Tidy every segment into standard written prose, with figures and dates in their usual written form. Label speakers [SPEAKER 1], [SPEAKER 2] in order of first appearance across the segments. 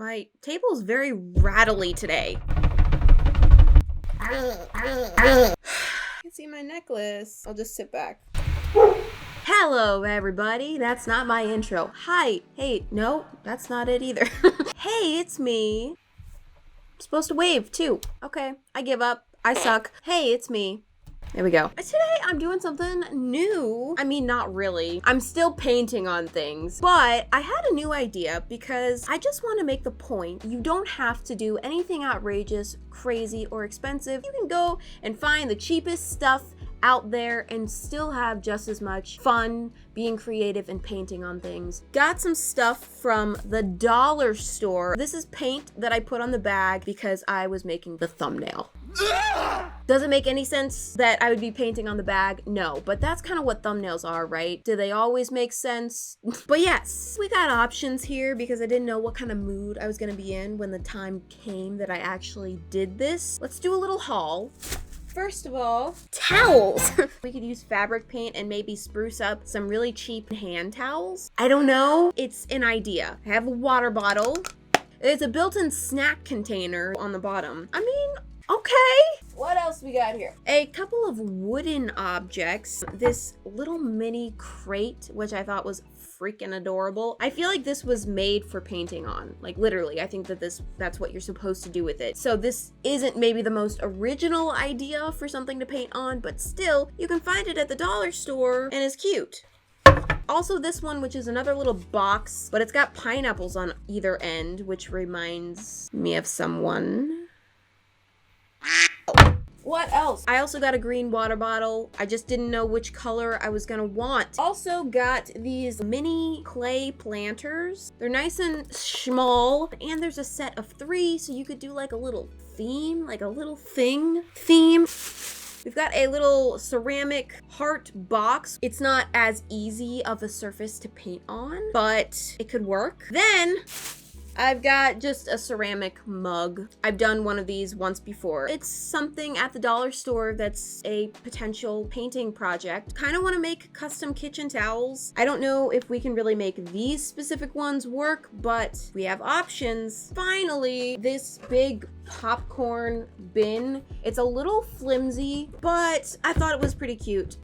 [SPEAKER 1] My table's very rattly today. I can see my necklace. I'll just sit back. Hello, everybody. That's not my intro. Hi. Hey, no, that's not it either. Hey, it's me. I'm supposed to wave, too. Okay, I give up. I suck. Hey, it's me. There we go. Today, I'm doing something new. I mean, not really. I'm still painting on things, but I had a new idea because I just want to make the point. You don't have to do anything outrageous, crazy, or expensive. You can go and find the cheapest stuff out there and still have just as much fun being creative and painting on things. Got some stuff from the dollar store. This is paint that I put on the bag because I was making the thumbnail. Does it make any sense that I would be painting on the bag? No, but that's kind of what thumbnails are, right? Do they always make sense? But yes, we got options here because I didn't know what kind of mood I was gonna be in when the time came that I actually did this. Let's do a little haul. First of all, towels. We could use fabric paint and maybe spruce up some really cheap hand towels. I don't know. It's an idea. I have a water bottle. There's a built-in snack container on the bottom. I mean, okay. What else we got here? A couple of wooden objects. This little mini crate, which I thought was freaking adorable. I feel like this was made for painting on. Like literally, I think that that's what you're supposed to do with it. So this isn't maybe the most original idea for something to paint on, but still, you can find it at the dollar store and it's cute. Also this one, which is another little box, but it's got pineapples on either end, which reminds me of someone. What else? I also got a green water bottle. I just didn't know which color I was gonna want. Also got these mini clay planters. They're nice and small, and there's a set of 3, so you could do like a little theme, like a little theme. We've got a little ceramic heart box. It's not as easy of a surface to paint on, but it could work. Then I've got just a ceramic mug. I've done one of these once before. It's something at the dollar store that's a potential painting project. Kind of want to make custom kitchen towels. I don't know if we can really make these specific ones work, but we have options. Finally, this big popcorn bin. It's a little flimsy, but I thought it was pretty cute.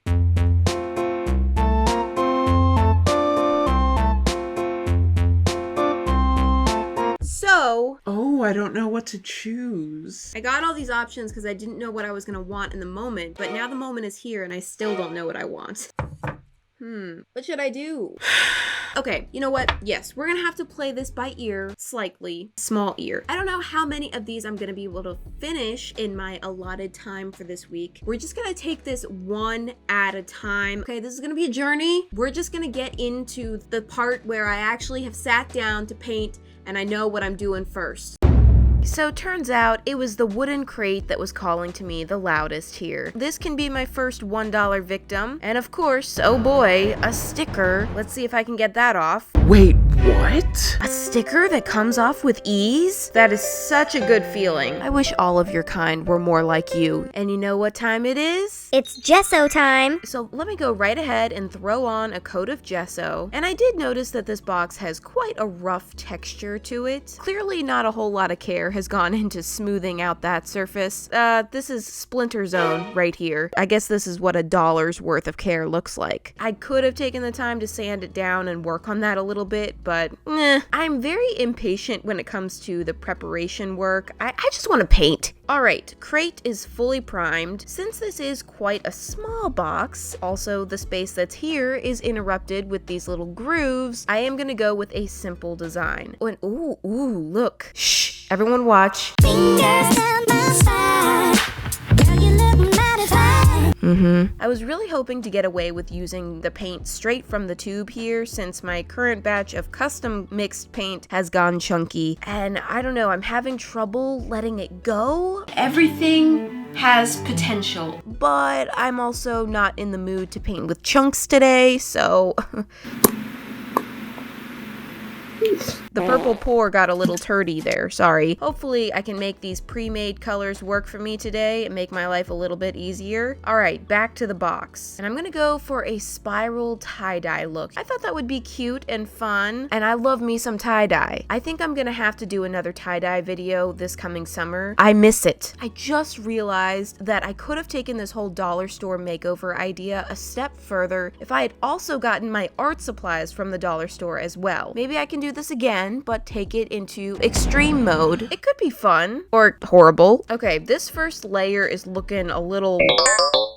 [SPEAKER 2] Oh, I don't know what to choose.
[SPEAKER 1] I got all these options because I didn't know what I was gonna want in the moment, but now the moment is here and I still don't know what I want. What should I do? Okay, you know what? Yes, we're gonna have to play this by ear, slightly, small ear. I don't know how many of these I'm gonna be able to finish in my allotted time for this week. We're just gonna take this one at a time. Okay, this is gonna be a journey. We're just gonna get into the part where I actually have sat down to paint and I know what I'm doing first. So turns out it was the wooden crate that was calling to me the loudest here. This can be my first $1 victim. And of course, oh boy, a sticker. Let's see if I can get that off.
[SPEAKER 2] Wait, what?
[SPEAKER 1] A sticker that comes off with ease? That is such a good feeling. I wish all of your kind were more like you. And you know what time it is?
[SPEAKER 3] It's gesso time.
[SPEAKER 1] So let me go right ahead and throw on a coat of gesso. And I did notice that this box has quite a rough texture to it. Clearly not a whole lot of care has gone into smoothing out that surface. This is Splinter Zone right here. I guess this is what $1's worth of care looks like. I could have taken the time to sand it down and work on that a little bit, but I'm very impatient when it comes to the preparation work. I just want to paint. All right, crate is fully primed. Since this is quite a small box, also the space that's here is interrupted with these little grooves, I am gonna go with a simple design. And ooh, look. Shh, everyone watch.
[SPEAKER 3] Fingers down my spine. Girl, you look mighty fine.
[SPEAKER 1] I was really hoping to get away with using the paint straight from the tube here since my current batch of custom mixed paint has gone chunky. And I don't know, I'm having trouble letting it go. Everything has potential, but I'm also not in the mood to paint with chunks today, so The purple pour got a little turdy there, sorry. Hopefully I can make these pre-made colors work for me today and make my life a little bit easier. Alright, back to the box. And I'm gonna go for a spiral tie-dye look. I thought that would be cute and fun, and I love me some tie-dye. I think I'm gonna have to do another tie-dye video this coming summer. I miss it. I just realized that I could have taken this whole dollar store makeover idea a step further if I had also gotten my art supplies from the dollar store as well. Maybe I can do this again, but take it into extreme mode. It could be fun or horrible. Okay, this first layer is looking a little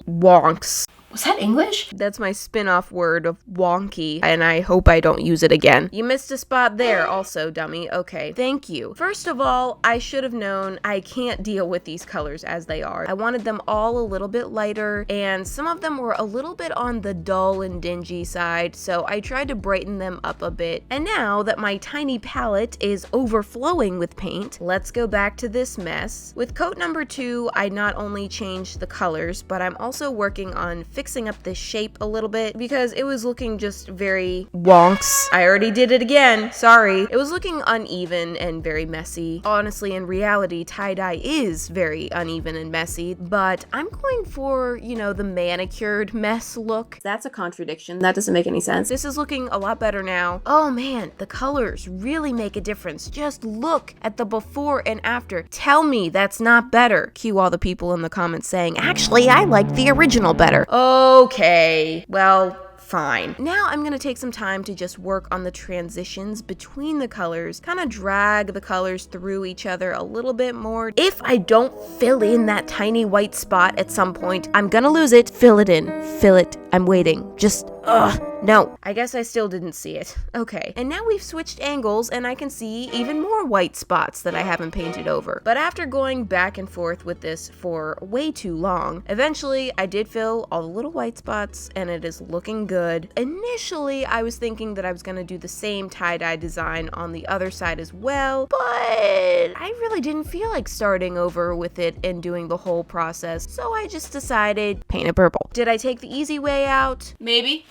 [SPEAKER 1] wonks. Was that English? That's my spin-off word of wonky, and I hope I don't use it again. You missed a spot there also, dummy. Okay, thank you. First of all, I should have known I can't deal with these colors as they are. I wanted them all a little bit lighter, and some of them were a little bit on the dull and dingy side, so I tried to brighten them up a bit. And now that my tiny palette is overflowing with paint, let's go back to this mess. With coat number 2, I not only changed the colors, but I'm also working on fixing up the shape a little bit because it was looking just very wonks. I already did it again, sorry. It was looking uneven and very messy. Honestly, in reality, tie-dye is very uneven and messy, but I'm going for, you know, the manicured mess look. That's a contradiction. That doesn't make any sense. This is looking a lot better now. Oh man, the colors really make a difference. Just look at the before and after. Tell me that's not better. Cue all the people in the comments saying, actually, I like the original better. Okay, well, fine. Now I'm gonna take some time to just work on the transitions between the colors, kind of drag the colors through each other a little bit more. If I don't fill in that tiny white spot at some point, I'm gonna lose it. Fill it in. Fill it. I'm waiting. Just, no. I guess I still didn't see it. Okay, and now we've switched angles and I can see even more white spots that I haven't painted over. But after going back and forth with this for way too long, eventually I did fill all the little white spots and it is looking good. Initially, I was thinking that I was gonna do the same tie-dye design on the other side as well, but I really didn't feel like starting over with it and doing the whole process, so I just decided paint it purple. Did I take the easy way out? Maybe.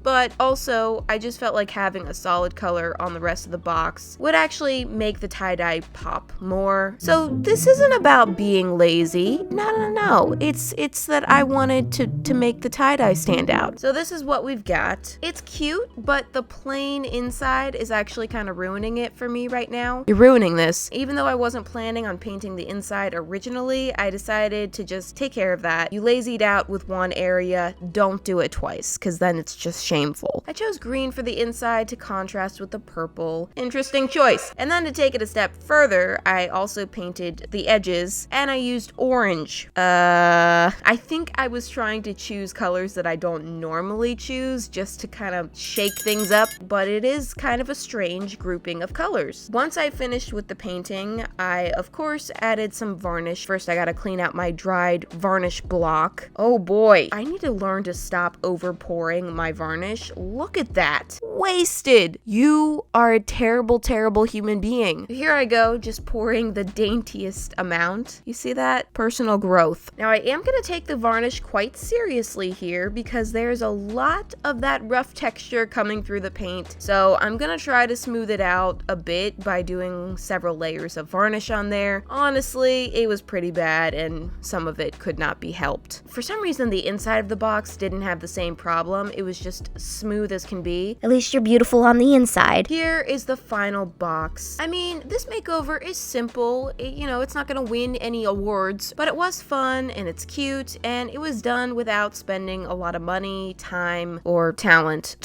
[SPEAKER 1] But also, I just felt like having a solid color on the rest of the box would actually make the tie-dye pop more. So this isn't about being lazy. No. It's that I wanted to make the tie-dye stand out. So this is what we've got. It's cute, but the plain inside is actually kind of ruining it for me right now. You're ruining this. Even though I wasn't planning on painting the inside originally, I decided to just take care of that. You lazied out with one area, don't do it twice, because then it's just shameful. I chose green for the inside to contrast with the purple. Interesting choice. And then to take it a step further, I also painted the edges and I used orange. I think I was trying to choose colors that I don't normally choose just to kind of shake things up, but it is kind of a strange grouping of colors. Once I finished with the painting, I of course added some varnish. First, I gotta clean out my dried varnish block. Oh boy, I need to learn to stop over pouring my varnish. Look at that. Wasted. You are a terrible, terrible human being. Here I go, just pouring the daintiest amount. You see that? Personal growth. Now I am going to take the varnish quite seriously here because there's a lot of that rough texture coming through the paint. So I'm going to try to smooth it out a bit by doing several layers of varnish on there. Honestly, it was pretty bad and some of it could not be helped. For some reason, the inside of the box didn't have the same problem. It was just smooth as can be.
[SPEAKER 3] At least you're beautiful on the inside.
[SPEAKER 1] Here is the final box. I mean, this makeover is simple. It's not gonna win any awards, but it was fun and it's cute and it was done without spending a lot of money, time, or talent.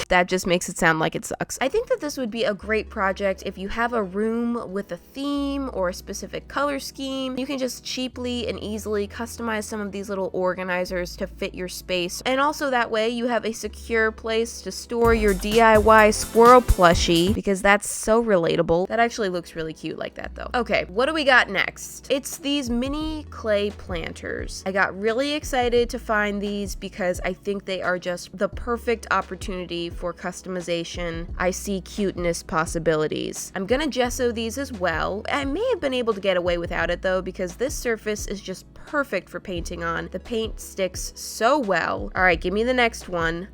[SPEAKER 1] That just makes it sound like it sucks. I think that this would be a great project if you have a room with a theme or a specific color scheme. You can just cheaply and easily customize some of these little organizers to fit your space. And also that way you have a secure place to store your DIY squirrel plushie because that's so relatable. That actually looks really cute like that though. Okay, what do we got next? It's these mini clay planters. I got really excited to find these because I think they are just the perfect opportunity for customization. I see cuteness possibilities. I'm gonna gesso these as well. I may have been able to get away without it though because this surface is just perfect for painting on. The paint sticks so well. All right, give me the next one.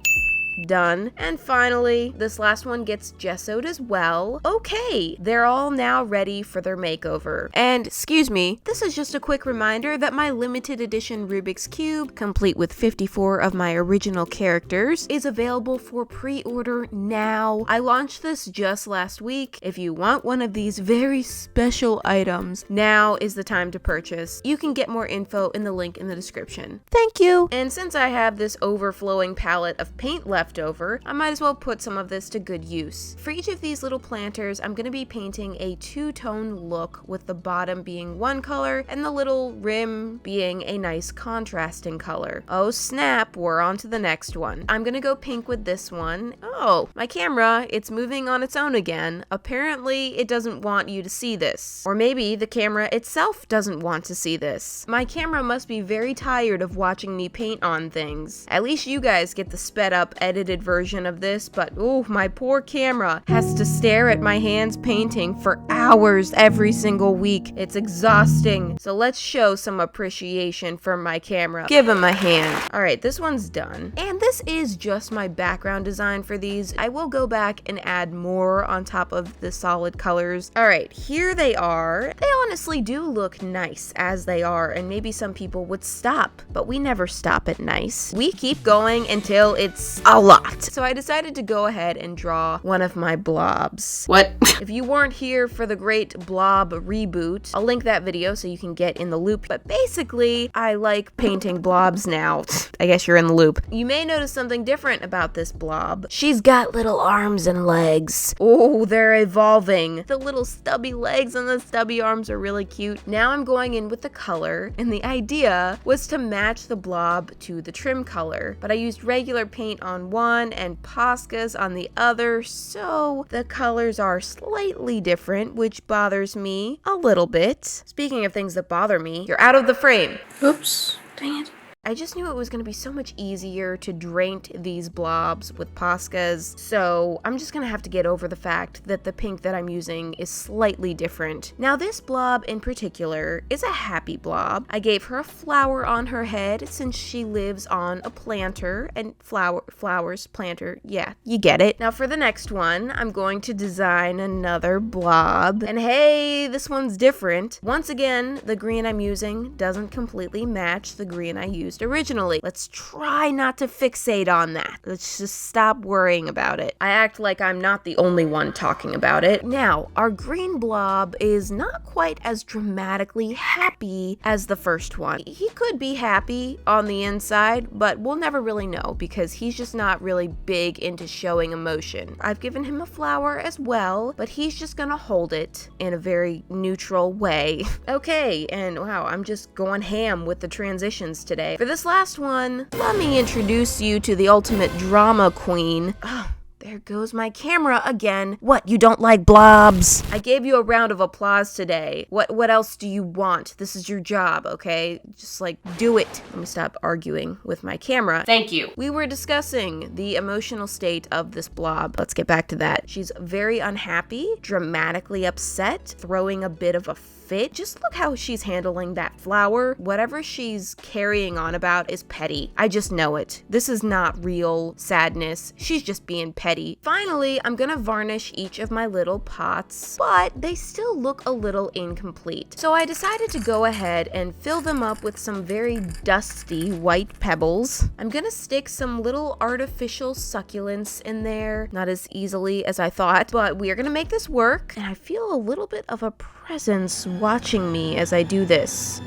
[SPEAKER 1] done. And finally, this last one gets gessoed as well. Okay, they're all now ready for their makeover. And excuse me, this is just a quick reminder that my limited edition Rubik's Cube, complete with 54 of my original characters, is available for pre-order now. I launched this just last week. If you want one of these very special items, now is the time to purchase. You can get more info in the link in the description. Thank you! And since I have this overflowing palette of paint left over, I might as well put some of this to good use. For each of these little planters, I'm going to be painting a two-tone look, with the bottom being one color and the little rim being a nice contrasting color. Oh snap, we're on to the next one. I'm gonna go pink with this one. Oh, my camera, it's moving on its own again. Apparently, it doesn't want you to see this. Or maybe the camera itself doesn't want to see this. My camera must be very tired of watching me paint on things. At least you guys get the sped up, edited version of this, but ooh, my poor camera has to stare at my hands painting for hours every single week. It's exhausting. So let's show some appreciation for my camera. Give him a hand. Alright, this one's done. And this is just my background design for these. I will go back and add more on top of the solid colors. Alright, here they are. They honestly do look nice as they are, and maybe some people would stop, but we never stop at nice. We keep going until it's a lot. So I decided to go ahead and draw one of my blobs.
[SPEAKER 2] What?
[SPEAKER 1] If you weren't here for the great blob reboot, I'll link that video so you can get in the loop. But basically, I like painting blobs now. I guess you're in the loop. You may notice something different about this blob. She's got little arms and legs. Oh, they're evolving. The little stubby legs and the stubby arms are really cute. Now I'm going in with the color, and the idea was to match the blob to the trim color. But I used regular paint on one and Posca's on the other, so the colors are slightly different, which bothers me a little bit. Speaking of things that bother me, you're out of the frame.
[SPEAKER 2] Oops. Dang it.
[SPEAKER 1] I just knew it was going to be so much easier to draint these blobs with Posca's, so I'm just going to have to get over the fact that the pink that I'm using is slightly different. Now this blob in particular is a happy blob. I gave her a flower on her head since she lives on a planter, and flowers, planter, yeah, you get it. Now for the next one, I'm going to design another blob, and hey, this one's different. Once again, the green I'm using doesn't completely match the green I used originally. Let's try not to fixate on that. Let's just stop worrying about it. I act like I'm not the only one talking about it. Now, our green blob is not quite as dramatically happy as the first one. He could be happy on the inside, but we'll never really know because he's just not really big into showing emotion. I've given him a flower as well, but he's just gonna hold it in a very neutral way. Okay, and wow, I'm just going ham with the transitions today. For this last one, let me introduce you to the ultimate drama queen. Oh, there goes my camera again. What, you don't like blobs? I gave you a round of applause today. What else do you want? This is your job, okay? Just like, do it. Let me stop arguing with my camera.
[SPEAKER 2] Thank you.
[SPEAKER 1] We were discussing the emotional state of this blob. Let's get back to that. She's very unhappy, dramatically upset, throwing a bit of a fit. Just look how she's handling that flower. Whatever she's carrying on about is petty. I just know it. This is not real sadness. She's just being petty. Finally, I'm gonna varnish each of my little pots, but they still look a little incomplete. So I decided to go ahead and fill them up with some very dusty white pebbles. I'm gonna stick some little artificial succulents in there. Not as easily as I thought, but we are gonna make this work. And I feel a little bit of a presence watching me as I do this.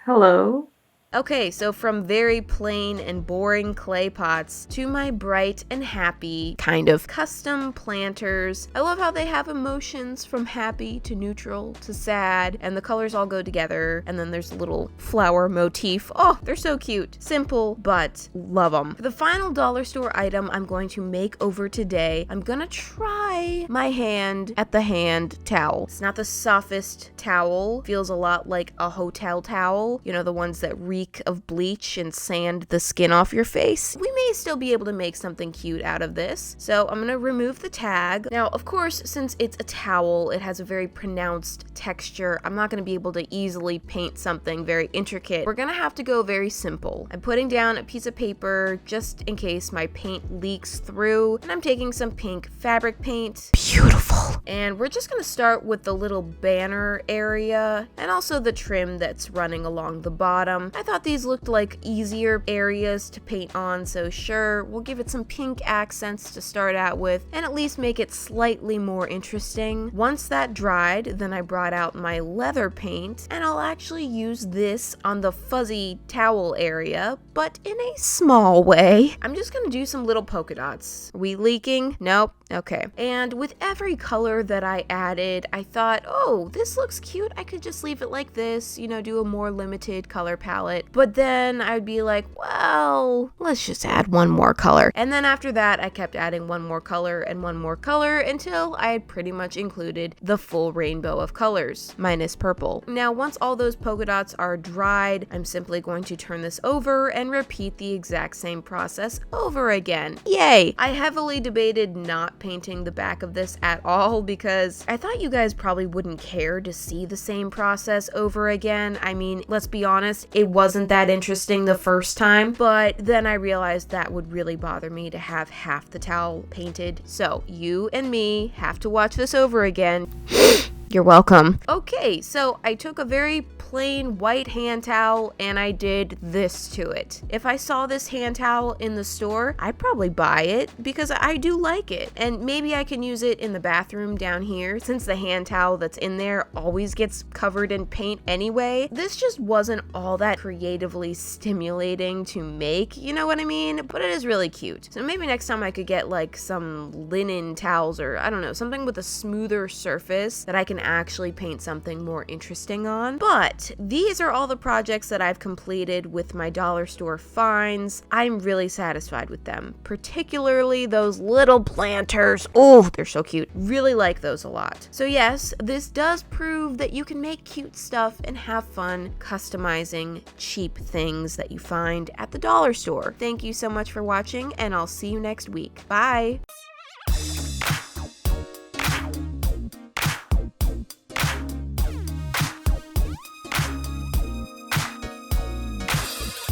[SPEAKER 2] Hello.
[SPEAKER 1] Okay, so from very plain and boring clay pots to my bright and happy kind of custom planters. I love how they have emotions from happy to neutral to sad, and the colors all go together, and then there's a little flower motif. Oh, they're so cute. Simple, but love them. For the final dollar store item I'm going to make over today, I'm gonna try my hand at the hand towel. It's not the softest towel. Feels a lot like a hotel towel. You know, the ones that reek week of bleach and sand the skin off your face, we may still be able to make something cute out of this. So I'm gonna remove the tag. Now, of course, since it's a towel, it has a very pronounced texture. I'm not gonna be able to easily paint something very intricate. We're gonna have to go very simple. I'm putting down a piece of paper just in case my paint leaks through, and I'm taking some pink fabric paint. Beautiful. And we're just gonna start with the little banner area and also the trim that's running along the bottom. I thought these looked like easier areas to paint on, so sure, we'll give it some pink accents to start out with and at least make it slightly more interesting. Once that dried, then I brought out my leather paint, and I'll actually use this on the fuzzy towel area, but in a small way. I'm just gonna do some little polka dots. Are we leaking? Nope. Okay. And with every color that I added, I thought, oh, this looks cute. I could just leave it like this, you know, do a more limited color palette. But then I'd be like, well, let's just add one more color. And then after that, I kept adding one more color and one more color until I had pretty much included the full rainbow of colors, minus purple. Now, once all those polka dots are dried, I'm simply going to turn this over and repeat the exact same process over again. Yay! I heavily debated not painting the back of this at all because I thought you guys probably wouldn't care to see the same process over again. I mean, let's be honest, it wasn't that interesting the first time, but then I realized that would really bother me to have half the towel painted. So you and me have to watch this over again. You're welcome. Okay, so I took a very plain white hand towel and I did this to it. If I saw this hand towel in the store, I'd probably buy it because I do like it. And maybe I can use it in the bathroom down here since the hand towel that's in there always gets covered in paint anyway. This just wasn't all that creatively stimulating to make, you know what I mean? But it is really cute. So maybe next time I could get like some linen towels or I don't know, something with a smoother surface that I can actually paint something more interesting on. But these are all the projects that I've completed with my dollar store finds. I'm really satisfied with them, particularly those little planters. Oh, they're so cute. Really like those a lot. So yes, this does prove that you can make cute stuff and have fun customizing cheap things that you find at the dollar store. Thank you so much for watching, and I'll see you next week. Bye!